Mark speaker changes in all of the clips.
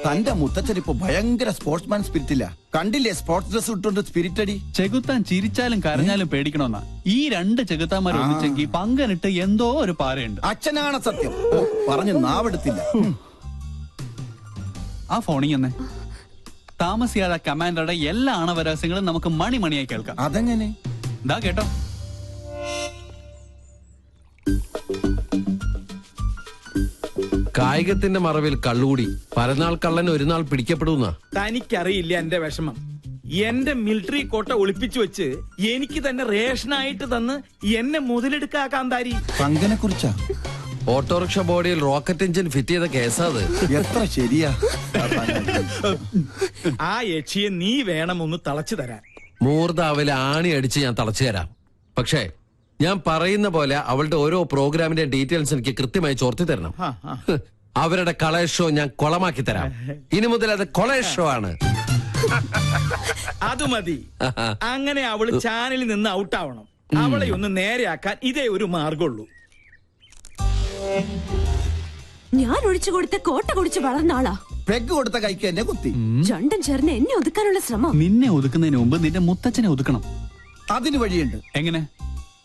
Speaker 1: തന്റെ മുത്തച്ഛൻ ഇപ്പൊ ഭയങ്കര സ്പോർട്സ്മാൻ സ്പിരിറ്റില്ല. കണ്ടില്ലേ സ്പോർട്സ് ഡ്രസ് ഇട്ടുകൊണ്ട് സ്പിരിറ്റ് അടി.
Speaker 2: ചെകുത്താൻ ചിരിച്ചാലും കരഞ്ഞാലും പേടിക്കണമെന്നാ. ഈ രണ്ട് ചെകുത്താന്മാർ ഒന്നിച്ചെങ്കിൽ പങ്കനിട്ട് എന്തോ ഒരു പാരയുണ്ട്.
Speaker 1: അച്ഛനാണ് സത്യം. പറഞ്ഞു നാവെടുത്തില്ല.
Speaker 2: ആ ഫോണിൽ തന്നെ താമസിയാതെ കമാൻഡറുടെ എല്ലാ ആണവരഹസ്യങ്ങളും നമുക്ക് മണിയായി കേൾക്കാം.
Speaker 1: അതെങ്ങനെ?
Speaker 2: ദാ കേട്ടോ.
Speaker 3: കായികത്തിന്റെ മറവിൽ കള്ളുകൂടി പരനാൾ കള്ളൻ ഒരു നാൾ പിടിക്കപ്പെടുന്ന.
Speaker 4: തനിക്കറിയില്ല എന്റെ വിഷമം. എന്റെ മിലിറ്ററി കോട്ട ഒളിപ്പിച്ചു വെച്ച് എനിക്ക് തന്നെ റേഷനായിട്ട് തന്ന് എന്നെ മുതലെടുക്കാൻ താരി.
Speaker 1: പങ്കനെ കുറിച്ചാ?
Speaker 3: ഓട്ടോറിക്ഷ ബോഡിയിൽ റോക്കറ്റ് എഞ്ചിൻ ഫിറ്റ് ചെയ്ത കേസാ അത്.
Speaker 1: എത്ര ശരിയാ.
Speaker 4: ആ യക്ഷിയെ നീ വേണം ഒന്ന് തളച്ചു തരാൻ.
Speaker 3: മൂർദാവിലെ ആണി അടിച്ച് ഞാൻ തളച്ചു തരാം. പക്ഷേ ഞാൻ പറയുന്ന പോലെ അവളുടെ ഓരോ പ്രോഗ്രാമിന്റെ ഡീറ്റെയിൽസ് എനിക്ക് കൃത്യമായി ചോർത്തി തരണം. അവരുടെ കളേഷ് ഷോ ഞാൻ കൊളമാക്കി തരാം. ഇനി മുതൽ അത് കൊളേഷ് ഷോ ആണ്.
Speaker 4: അത് മതി. അങ്ങനെ അവള് ചാനലിൽ നിന്ന് ഔട്ടാവണം. അവളെ ഒന്ന് നേരെയാക്കാൻ ഇതേ ഒരു മാർഗമുള്ളൂ.
Speaker 5: ഞാൻ ഒഴിച്ചു കൊടുത്ത കോട്ട കുടിച്ച് വളർന്ന ആളാ.
Speaker 1: പെഗ് കൊടുത്ത കൈക്ക് എന്നെ കുത്തി.
Speaker 5: രണ്ടും ചേർന്ന് എന്നെ ഒതുക്കാനുള്ള ശ്രമം.
Speaker 2: നിന്നെ ഒതുക്കുന്നതിന് മുമ്പ് നിന്റെ മുത്തച്ഛനെ ഒതുക്കണം.
Speaker 1: അതിന് വഴിയുണ്ട്.
Speaker 2: എങ്ങനെ?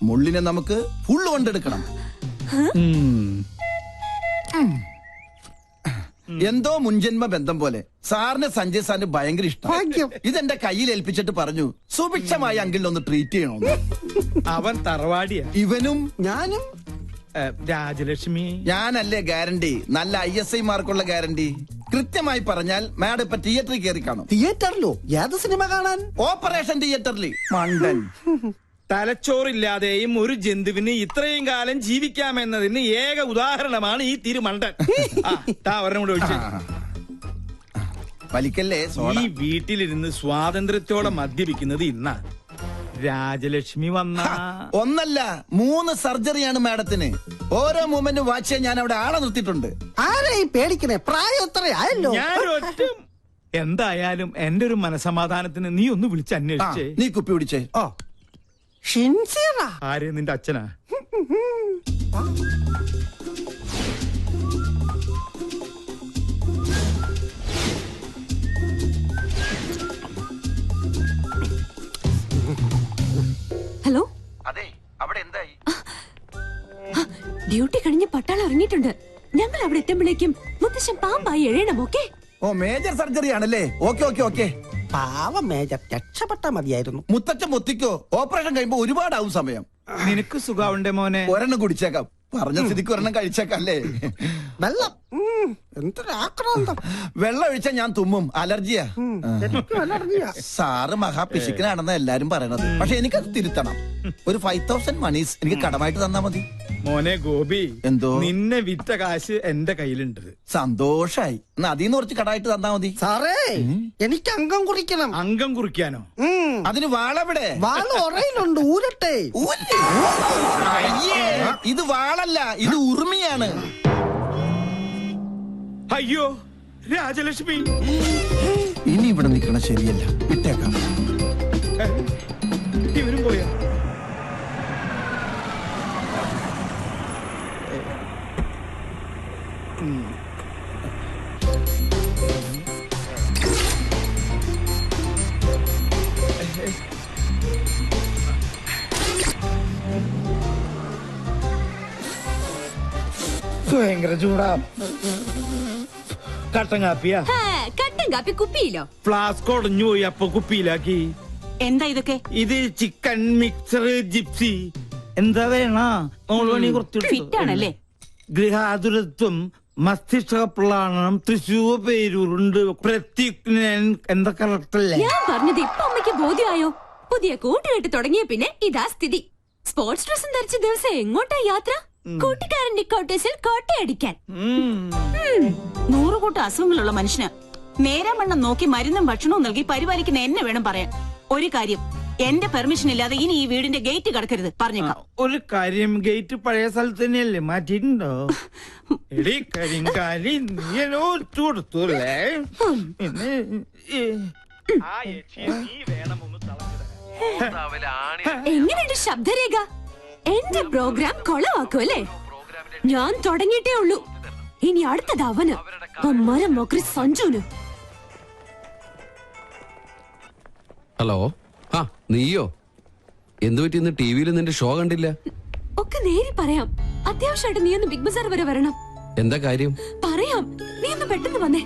Speaker 1: മുള്ളിനെ നമുക്ക് ഫുള്ള് കൊണ്ടെടുക്കണം. എന്തോ മുൻജന്മ ബന്ധം പോലെ സാറിന് സഞ്ജയ് സാറിന് ഭയങ്കര ഇഷ്ടം. ഇതെന്റെ കയ്യിൽ ഏൽപ്പിച്ചിട്ട് പറഞ്ഞു സുഭിക്ഷമായി അങ്കിളിനൊന്ന് ട്രീറ്റ് ചെയ്യണമെന്ന്.
Speaker 4: അവൻ തറവാടിയാ.
Speaker 1: ഇവനും ഞാനും.
Speaker 4: രാജലക്ഷ്മി
Speaker 1: ഞാനല്ലേ ഗ്യാരണ്ടി? നല്ല ISI മാർക്കുള്ള ഗ്യാരണ്ടി. കൃത്യമായി പറഞ്ഞാൽ മാഡം ഇപ്പൊ തിയേറ്ററിൽ കയറി കാണും.
Speaker 6: തിയേറ്ററിലോ? ഏത് സിനിമ കാണാൻ?
Speaker 1: ഓപ്പറേഷൻ തിയേറ്ററിൽ. മണ്ടൻ.
Speaker 4: തലച്ചോറില്ലാതെയും ഒരു ജന്തുവിന് ഇത്രയും കാലം ജീവിക്കാമെന്നതിന് ഏക ഉദാഹരണമാണ് ഈ തിരുമണ്ടൻ. ഒരെണ്ണം കൂടെ ഒഴിച്ച്.
Speaker 1: വലിക്കല്ലേ.
Speaker 4: ഈ വീട്ടിലിരുന്ന് സ്വാതന്ത്ര്യത്തോടെ മദ്യപിക്കുന്നത് ഇന്നാ. രാജലക്ഷ്മി വന്ന
Speaker 1: ഒന്നല്ല 3 സർജറിയാണ് മാഡത്തിന്. ഓരോ മൂമെന്റും വാച്ച് ചെയ്യാൻ ഞാൻ അവിടെ ആളെ നിർത്തിയിട്ടുണ്ട്.
Speaker 6: ആരെയും പേടിക്കണേ, പ്രായം എത്രയായല്ലോ.
Speaker 4: ഞാനൊറ്റ എന്തായാലും എന്റെ ഒരു മനസമാധാനത്തിന് നീ ഒന്ന് വിളിച്ച് അന്വേഷിച്ചേ.
Speaker 1: നീ കുപ്പി പിടിച്ചേ.
Speaker 4: ആര്? നിന്റെ അച്ഛനാ?
Speaker 5: ഹലോ.
Speaker 1: അതെ, അവിടെ എന്തായി?
Speaker 5: ഡ്യൂട്ടി കഴിഞ്ഞ് പട്ടാളം ഇറങ്ങിയിട്ടുണ്ട്. ഞങ്ങൾ അവിടെ എത്തുമ്പോഴേക്കും മുത്തശ്ശൻ പാമ്പായി എഴയണം. ഓക്കെ?
Speaker 1: ഓ, മേജർ സർജറി ആണല്ലേ. ഓക്കെ.
Speaker 6: പാവം മേജർ, രക്ഷപ്പെട്ട മതിയായിരുന്നു.
Speaker 1: മുത്തച്ഛൻ മുത്തിക്കോ. ഓപ്പറേഷൻ കഴിയുമ്പോ ഒരുപാടാവും സമയം.
Speaker 4: നിനക്ക് സുഖാവുണ്ടേ മോനെ?
Speaker 1: ഒരെണ്ണം കുടിച്ചേക്കാം. പറഞ്ഞ സ്ഥിതിക്ക് ഒരെണ്ണം കഴിച്ചേക്കല്ലേ.
Speaker 6: വെള്ളം എന്തൊരാക്രാന്തം.
Speaker 1: വെള്ളം ഒഴിച്ചാൽ ഞാൻ തുമ്മും. അലർജിയാ. സാറ് മഹാപിശുക്കനാണെന്ന് എല്ലാരും പറയണത്. പക്ഷെ എനിക്കത് തിരുത്തണം. ഒരു 5000 മണീസ് എനിക്ക് കടമായിട്ട് തന്നാ മതി.
Speaker 4: മോനെ ഗോപി,
Speaker 1: എന്തോ?
Speaker 4: നിന്നെ വിറ്റ കാശ് എന്റെ കയ്യിലുണ്ട്.
Speaker 1: സന്തോഷായി. എന്നാ അതിന്ന് കുറച്ച് കടമായിട്ട് തന്നാ മതി.
Speaker 6: സാറേ, എനിക്ക് അംഗം കുറിക്കണം.
Speaker 4: അംഗം കുറിക്കാനോ?
Speaker 1: അതിന് വാളെവിടെ?
Speaker 6: വാള് ഉറയിലുണ്ട്, ഊരട്ടെ.
Speaker 1: ഇത് വാളല്ല, ഇത് ഉറുമിയാണ്.
Speaker 4: അയ്യോ രാജലക്ഷ്മി,
Speaker 1: ഇനി ഇവിടെ നിൽക്കണ ശരിയല്ല. വിട്ടേക്കാം.
Speaker 4: ഇവരും പോയാ? ഭയങ്കര ചൂടാ. കട്ടൻ കാപ്പിയാ?
Speaker 5: കട്ടൻ കാപ്പി കുപ്പിയിലോ?
Speaker 4: ഫ്ലാസ്ക് ഉടഞ്ഞു പോയി, അപ്പൊ കുപ്പിയിലാക്കി.
Speaker 5: എന്താ ഇതൊക്കെ?
Speaker 4: ഇത് ചിക്കൻ മിക്സർ ജിപ്സി. എന്താ വേണ?
Speaker 5: ഫിറ്റാണല്ലേ?
Speaker 4: ഗൃഹാതുരത്വം, മസ്തിഷ്ക പ്ലാനം, തൃശൂർ പേരൂരുണ്ട്, പ്രത്യുഗ്നൻ. എന്താ കറക്റ്റല്ലേ?
Speaker 5: ഞാൻ പറഞ്ഞത് ഇപ്പൊ അമ്മയ്ക്ക് ബോധ്യമായോ? പുതിയ കൂട്ടുകെട്ട് തുടങ്ങിയ പിന്നെ ഇതാ സ്ഥിതി. സ്പോർട്സ് ഡ്രസ്സും ധരിച്ച ദിവസം എങ്ങോട്ടാ യാത്ര? കൂട്ടുകാരന്റെ കോട്ടേഴ്സിൽ കോട്ടയടിക്കാൻ.
Speaker 7: 100 കൂട്ടം അസുഖങ്ങളുള്ള മനുഷ്യന് നേരാവണ്ണം നോക്കി മരുന്നും ഭക്ഷണവും നൽകി പരിപാലിക്കുന്ന എന്നെ വേണം പറയാൻ. ഒരു കാര്യം, എന്റെ പെർമിഷൻ ഇല്ലാതെ ഇനി ഈ വീടിന്റെ ഗേറ്റ് കടക്കരുത്, പറഞ്ഞേക്കാം.
Speaker 4: ഒരു കാര്യം, ഗേറ്റ് പഴയ സ്ഥലത്ത് തന്നെയല്ലേ, മാറ്റിയിട്ടുണ്ടോ?
Speaker 5: എങ്ങനെയുണ്ട് ശബ്ദരേഖ? എന്റെ പ്രോഗ്രാം കൊളവാക്കും അല്ലേ? ഞാൻ തുടങ്ങിയിട്ടേ ഉള്ളൂ. ഇനി അടുത്തത് അവന്, ആ മരം മക്രി സഞ്ജുന്.
Speaker 3: ഹലോ, ആ നീയോ? എന്തു പറ്റി ഇന്ന് ടി വിയിൽ നിന്റെ ഷോ കണ്ടില്ല?
Speaker 5: ഒക്കെ നേരി പറയാം. അത്യാവശ്യമായിട്ട് നീ ഒന്ന് ബിഗ് ബസാർ വരെ വരണം.
Speaker 3: എന്താ കാര്യം?
Speaker 5: പറയാം, നീ ഒന്ന് പെട്ടെന്ന് വന്നേ.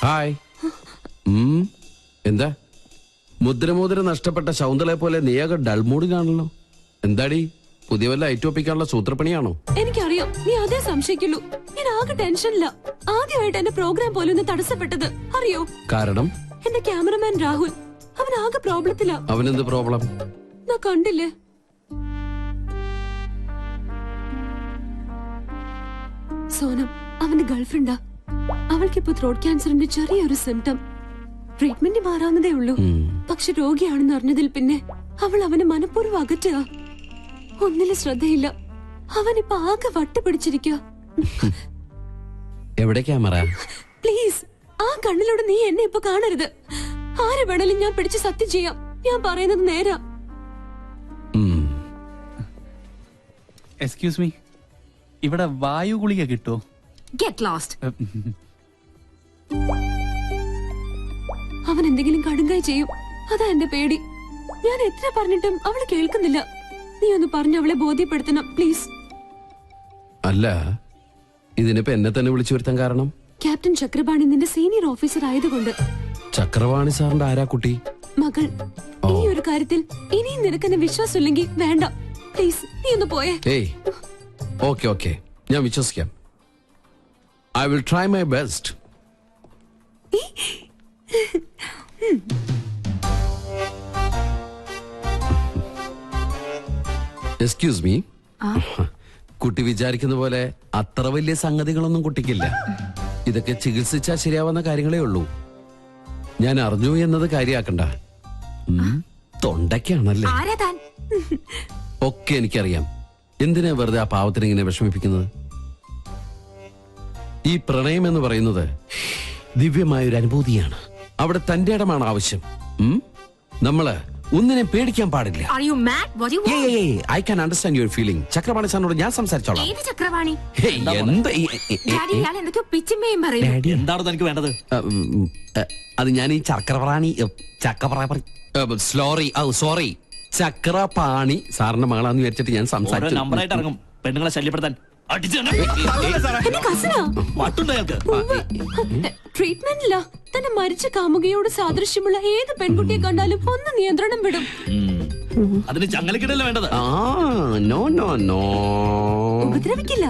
Speaker 3: ഹായ്. എന്താ മുദ്രമോതിരം നഷ്ടപ്പെട്ട ശൗന്തളെ പോലെ നീയാകെ ഡൾമൂഡിലാണല്ലോ. എന്താടി, പുതിയ വല്ല ഐറ്റോപ്പിക്കാനുള്ള സൂത്രപ്പണിയാണോ?
Speaker 5: എനിക്കറിയാം, നീ അതേ സംശയിക്കുള്ളൂ. ഞാൻ ആകെ ടെൻഷനില്ല. ആദ്യമായിട്ട് എന്റെ പ്രോഗ്രാം പോലും ഒന്ന് തടസ്സപ്പെട്ടത് അറിയോ?
Speaker 3: കാരണം
Speaker 5: എന്റെ ക്യാമറമാൻ രാഹുൽ, അവൻ ആകെ പ്രോബ്ലത്തിലാ.
Speaker 3: അവനെന്ത് പ്രോബ്ലം?
Speaker 5: ഞാൻ കണ്ടില്ലേ, സോനം അവന്റെ ഗേൾഫ്രണ്ടാ. അവൾക്കിപ്പോ ത്രോട്ട് ക്യാൻസറിന്റെ ചെറിയൊരു സിംറ്റം. ട്രീറ്റ്മെന്റ് മാറാവുന്നതേ ഉള്ളൂ. പക്ഷെ രോഗിയാണെന്ന് അറിഞ്ഞതിൽ പിന്നെ അവൾ അവനെ മനഃപൂർവ്വം അകറ്റുക. ഒന്നിലും ശ്രദ്ധയില്ല. അവനിപ്പോ ആകെ വട്ടുപിടിച്ചിരിക്കുക.
Speaker 3: എവിടെ ക്യാമറ?
Speaker 5: പ്ലീസ്, ആ കണ്ണിലൂടെ നീ എന്നെ ഇപ്പൊ കാണരുത്. ആരെ വേണേലും ഞാൻ പിടിച്ച് സത്യം ചെയ്യാം. ഞാൻ പറയുന്നത് നേരാ.
Speaker 2: എക്സ്ക്യൂസ് മീ, ഇവിടെ വായു ഗുളിക കിട്ടുമോ?
Speaker 5: Get lost. അവൻ എന്തെങ്കിലും കടുങ്കായി ചെയ്യും, അതാ എന്റെ പേടി. ഞാൻ എത്ര പറഞ്ഞിട്ടും അവള് കേൾക്കുന്നില്ല. നീ ഒന്ന് പറഞ്ഞ് അവളെ ബോധ്യപ്പെടുത്തണം പ്ലീസ്.
Speaker 3: അല്ല, ഇതിനിപ്പോ എന്നെ തന്നെ വിളിച്ചു വരുത്താൻ കാരണം?
Speaker 5: ക്യാപ്റ്റൻ ചക്രപാണി നിന്റെ സീനിയർ ഓഫീസർ ആയതുകൊണ്ട്.
Speaker 3: ചക്രവാണി സാറിന്റെ ആരാ കുട്ടി?
Speaker 5: മകൾ. ഈ ഒരു കാര്യത്തിൽ ഇനിയും നിനക്കെന്നെ വിശ്വാസമില്ലെങ്കിൽ വേണ്ട. പ്ലീസ്, നീ ഒന്ന് പോയേ.
Speaker 3: ഏയ്, ഓക്കെ ഓക്കെ, ഞാൻ വിശ്വസിക്കാം. I will try my best. Excuse me, കുട്ടി വിചാരിക്കുന്ന പോലെ അത്ര വലിയ സംഗതികളൊന്നും കുട്ടിക്കില്ല. ഇതൊക്കെ ചികിത്സിച്ചാൽ ശരിയാവുന്ന കാര്യങ്ങളേ ഉള്ളൂ. ഞാൻ അറിഞ്ഞു എന്നത് കാര്യാക്കണ്ട. തൊണ്ടയ്ക്കാണല്ലേ? ഒക്കെ എനിക്കറിയാം. എന്തിനാ വെറുതെ ആ പാവത്തിന് ഇങ്ങനെ വിഷമിപ്പിക്കുന്നത്? ഈ പ്രണയം എന്ന് പറയുന്നത് ദിവ്യമായൊരു അനുഭൂതിയാണ്. അവിടെ തന്റെ ഇടമാണ് ആവശ്യം. നമ്മള് ഒന്നിനെ പേടിക്കാൻ പാടില്ല. I can understand your feeling. Chakrapani സാറിനോട് ഞാൻ സംസാരിച്ചോളാം.
Speaker 5: ചക്രപാണി
Speaker 8: എന്താണ് തനിക്ക് വേണ്ടത്?
Speaker 3: അത് ഞാൻ ഈ ചക്രപാണി സോറി ചക്രപാണി സാറിന്റെ മകളാന്ന് വിചാരിച്ചിട്ട് ഞാൻ സംസാരിച്ചു.
Speaker 8: നമ്പറായിട്ട് ഇറങ്ങും പെണ്ണുങ്ങളെ ശല്യപ്പെടുത്താൻ.
Speaker 5: ട്രീറ്റ്മെന്റില്ല. തന്നെ മരിച്ച കാമുകയോട് സാദൃശ്യമുള്ള ഏത് പെൺകുട്ടിയെ കണ്ടാലും ഒന്ന് നിയന്ത്രണം വിടും.
Speaker 8: അതിന് ചങ്ങലക്കിടല്ലേ വേണ്ടത്?
Speaker 3: നോ നോ നോ,
Speaker 5: ഉപദ്രവിക്കില്ല.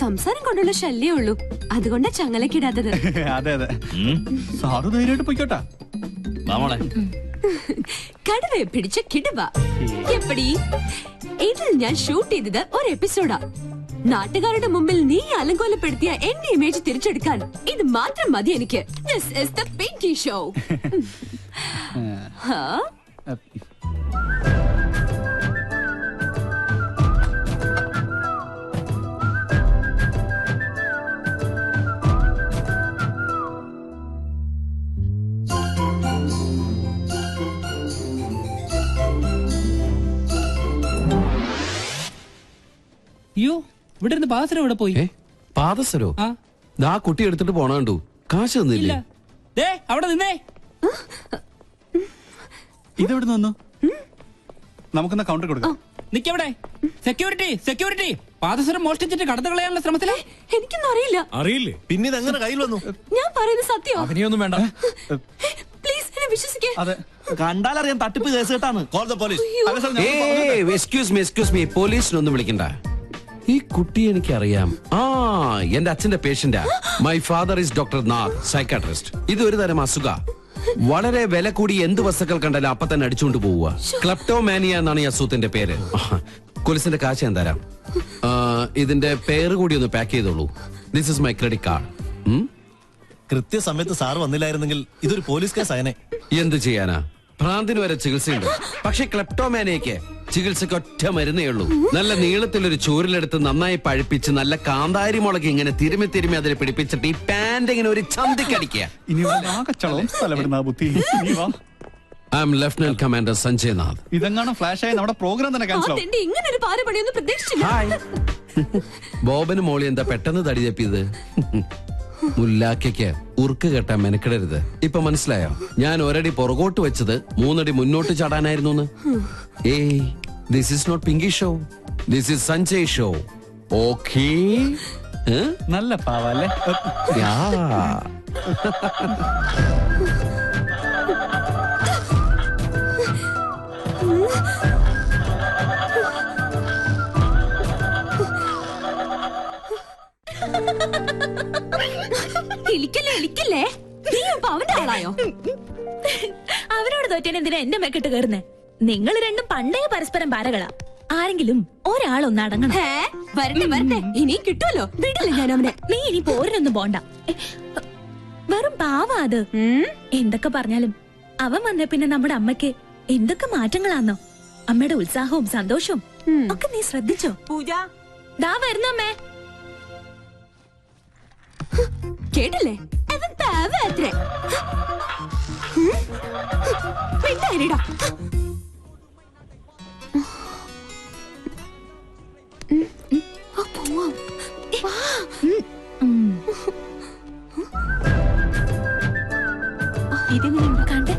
Speaker 5: സംസാരം കൊണ്ടുള്ള ശല്യേ ഉള്ളൂ. അതുകൊണ്ടാ ചങ്ങലക്കിടാത്തത്.
Speaker 2: അതെ അതെ, സാറ് ധൈര്യമായിട്ട് പൊയ്ക്കോട്ടാ.
Speaker 5: കടുവയെ പിടിച്ച കിടുവ. എപ്പടി? ഇതിൽ ഞാൻ ഷൂട്ട് ചെയ്തത് ഒരു എപ്പിസോഡാ. നാട്ടുകാരുടെ മുമ്പിൽ നീ അലങ്കോലപ്പെടുത്തിയ എന്റെ ഇമേജ് തിരിച്ചെടുക്കാൻ ഇത് മാത്രം മതി എനിക്ക്. This is the Pinky Show.
Speaker 9: അയ്യോ, ഇവിടെ ഇരുന്ന് പാദസരം ഇവിടെ പോയി.
Speaker 3: പാദസരോ? ആ കുട്ടി എടുത്തിട്ട് പോണ കണ്ടു. കാശ് തന്നില്ല.
Speaker 9: അവിടെ നിന്നേ.
Speaker 2: ഇതെവിടെ നിന്നു? നമുക്കെന്നാ കൗണ്ടർ കൊടുക്കാം.
Speaker 9: നിക്കവിടെ. സെക്യൂരിറ്റി സെക്യൂരിറ്റി, പാദസരം മോഷ്ടിച്ചിട്ട് കടന്നു കളയാനുള്ള ശ്രമത്തിലെ.
Speaker 5: എനിക്കൊന്നും അറിയില്ല.
Speaker 8: അറിയില്ലേ? പിന്നെ ഇതെങ്ങനെ കയ്യിൽ വന്നു?
Speaker 5: ഞാൻ പറയുന്നത് സത്യം.
Speaker 8: അഭിനയൊന്നും വേണ്ട.
Speaker 5: പ്ലീസ് എന്നെ വിശ്വസിക്കേ.
Speaker 2: അതെ,
Speaker 8: കണ്ടാലറിയാൻ തട്ടിപ്പ് കേസ് കേട്ടാണ്. Call the police.
Speaker 3: Excuse me, പോലീസിനൊന്നും വിളിക്കണ്ട. ഈ കുട്ടി എനിക്കറിയാം. എന്റെ അച്ഛന്റെ പേഷ്യന്റാ. My father is doctor Nath, psychiatrist. ഇത് ഒരു തരം അസുഖ. വളരെ വില കൂടി എന്ത് വസ്തുക്കൾ കണ്ടാലും അപ്പൊ തന്നെ അടിച്ചുകൊണ്ട് പോവുക. ക്ലെപ്റ്റോമാനിയ എന്നാണ് ഈ അസുഖത്തിന്റെ പേര്. പോലീസിന്റെ കാശ് ഞാൻ തരാം. ഇതിന്റെ പേര് കൂടി ഒന്ന് പാക്ക് ചെയ്തോളൂ. This is my credit card.
Speaker 8: കൃത്യസമയത്ത് സാർ വന്നില്ലായിരുന്നെങ്കിൽ ഇതൊരു പോലീസ് കേസ് ആയനെ.
Speaker 3: എന്ത് ചെയ്യാനാ, ഭ്രാന്തിന് വരെ ചികിത്സയുണ്ട്. പക്ഷെ ക്ലെപ്റ്റോമാനിയക്ക് ചികിത്സക്ക് ഒറ്റ മരുന്നേ ഉള്ളൂ. നല്ല നീളത്തിലൊരു ചൂരിലെടുത്ത് നന്നായി പഴുപ്പിച്ച് നല്ല കാന്താരി മുളക് ഇങ്ങനെ തിരുമി തിരുമി അതിൽ പിടിപ്പിച്ചിട്ട് ഈ പാന്റ് ഇങ്ങനെ ഒരു ചന്തിക്കടിക്കുക.
Speaker 2: ഇനി ആകെ ചളവും സ്ഥലപ്പെടുന്ന ബുദ്ധി. നീ വാ.
Speaker 3: I am lieutenant commander Sanjay Nath.
Speaker 2: ഇതെങ്ങാണ് ഫ്ലാഷ് ആയി നമ്മുടെ പ്രോഗ്രാം തന്നെ ക്യാൻസൽ ആവും.
Speaker 5: അതെന്റെ ഇങ്ങനെ ഒരു പാരപണിയൊന്നും പ്രതീക്ഷിച്ചില്ല.
Speaker 3: ഹായ്. ബോബന് മോളി എന്താ പെട്ടെന്ന് തടി തപ്പിയത്? മുല്ലാക്കയ്ക്ക് ഉറുക്ക് കെട്ടാൻ മെനക്കിടരുത്. ഇപ്പൊ മനസ്സിലായോ? ഞാൻ ഒരടി പുറകോട്ട് വെച്ചത് 3 അടി മുന്നോട്ട് ചാടാനായിരുന്നു. ഏയ്, this is not Pinky show, this is Sanjay show. Okay?
Speaker 2: നല്ല പാവല്ലേ?
Speaker 3: യാ.
Speaker 5: ഇളിക്കല്ലേ നീ ഇപ്പൊ അവന്റെ ആളായോ?
Speaker 10: അവനോട് തോറ്റാൻ എന്തിനാ എന്റെ മെക്കിട്ട് കയറുന്നേ? നിങ്ങൾ രണ്ടും പണ്ടേ പരസ്പരം പാരകളാ. ആരെങ്കിലും ഒരാളൊന്ന് അടങ്ങണം.
Speaker 5: വരട്ടെ ഇനി കിട്ടുമല്ലോ. വിടില്ല ഞാൻ അവനെ.
Speaker 10: നീ ഇനി പോരിനൊന്നും പോണ്ട. വെറും പാവാ അത്. എന്തൊക്കെ പറഞ്ഞാലും അവൻ വന്ന പിന്നെ നമ്മുടെ അമ്മയ്ക്ക് എന്തൊക്കെ മാറ്റങ്ങളാന്നോ. അമ്മയുടെ ഉത്സാഹവും സന്തോഷവും ഒക്കെ നീ ശ്രദ്ധിച്ചോ?
Speaker 7: പൂജ
Speaker 10: ദാ വരുന്നമ്മേ.
Speaker 5: കേട്ടില്ലേ? അവൻ പാവത്രേ. മിണ്ടായിരിടാ. പോവാം.
Speaker 10: ഇതെങ്ങനെയുണ്ട് കണ്ടേ?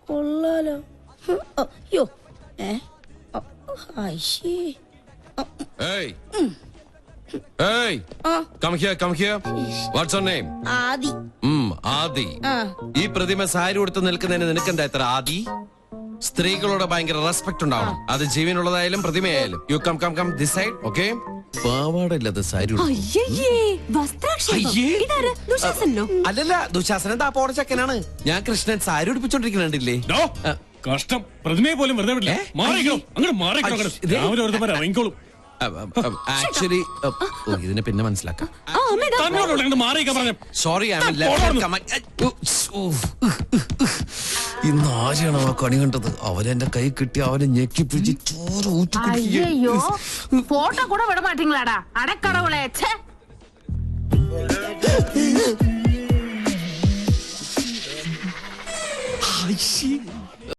Speaker 6: കൊള്ളാലോ. അയ്യോ ഐശേ.
Speaker 3: Hey. Hey. Come here. What's your name?
Speaker 6: ആദി.
Speaker 3: ആദി. ഈ പ്രതിമ സാരി ഉടുത്ത് നിൽക്കുന്നതിന് നിനക്കെന്താ ഇത്ര ആദി? സ്ത്രീകളോട് ഭയങ്കര റെസ്പെക്ട് ഉണ്ടാവണം. അത് ജീവനുള്ളതായാലും പ്രതിമയായാലും. You come this side, okay? പാവാടയില്ലാത്ത സാരി അല്ലല്ല, ദുശാസനൻ താപ്പോടെ ചക്കനാണ്. ഞാൻ കൃഷ്ണൻ സാരി ഉടുപ്പിച്ചോണ്ടിരിക്കുന്നുണ്ടില്ലേ?
Speaker 8: കഷ്ടം, പ്രതിമയെ പോലും വെറുതെ വിടില്ല. ഇറങ്ങിക്കോളും.
Speaker 3: ആക്ച്വലി ഇതിനെ പിന്നെ മനസ്സിലാക്കാം. സോറി, ഇന്ന് ആരെയാണോ ആ കണി കണ്ടത്? അവനെന്റെ കൈ കിട്ടി അവനെ ഞെക്കി പിടിച്ച് ചോര ഊറ്റി.
Speaker 10: അയ്യോ, ഫോട്ടോ കൂടെ വിട മാട്ടീங்களாடா അടക്കടവുളേ.
Speaker 3: ഛേ,